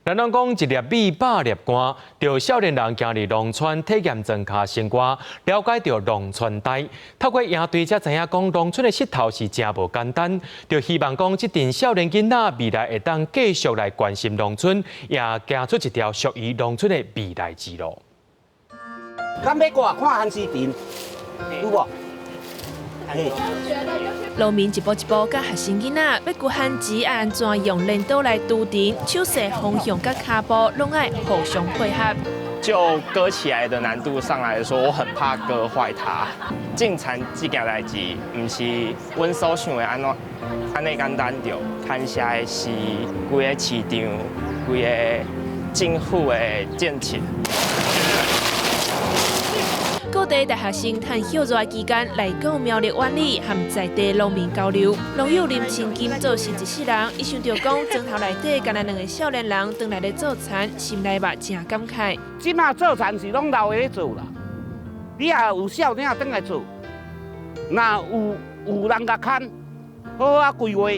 咱拢讲一粒米百粒汗，着少年人行入农村体验庄稼生活，了解到农村台。透过营队才知影讲，农村的势头是真无简单。就希望讲，这阵少年囡仔未来会当继续来关心农村，也行出一条属于农村的未来之路。咱要过看汉斯田，有无？农民一步一步甲学生囡仔要过旱时，要安怎用镰刀来拄田，手势方向甲脚步拢爱互相配合。就割起来的难度上来说，我很怕割坏它。种田这件代志，唔是阮所想的安尼简单着。看下的是规个市场、规个政府的政策。各地大学生趁休热期间来到苗栗湾里，和在地农民交流。农友林清金做是一世人，伊想到讲庄头内底干那两个少年人回来咧做田，心内嘛真感慨。即马做田是拢老的咧做啦，你也有少年仔转来做，那有人甲看，好啊规划，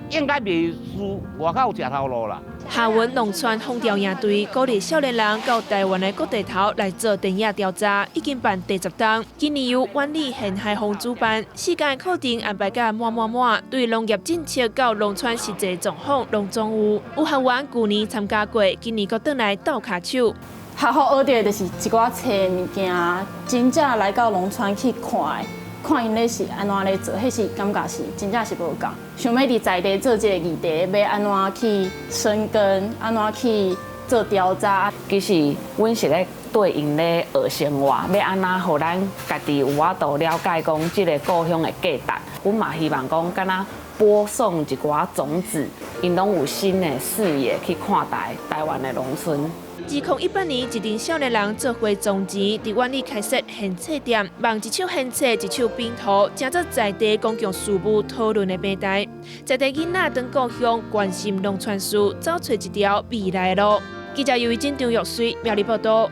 应该袂输外口食头路啦。下文农村风调营队鼓励少年人到台湾的各地头来做田野调查，已经办第10档。今年由湾里县海丰主办，时间课程安排甲满，对农业政策到农村实际状况拢总有。有学员去年参加过，今年阁倒来倒卡手。学好学到就是一寡找物件，真正来到农村去看的。看因咧是安怎咧做，迄是感觉是真正是无共。想要伫在地做这个议题，要安怎去深耕，安怎去做调查。其实，阮是咧对因咧学生活，要安怎互咱家己有法度了解讲即个故乡的价值。阮嘛希望讲，敢若播送一寡种子，因拢有新的视野去看待台湾的农村。2018年，一群少年人做花种钱，伫湾里开设献册店，望一手献册，一手拼图，成做在地公共事务讨论的平台。在地囡仔当故乡，关心农村事，找出一条未来的路。记者由陈张玉水苗栗报道。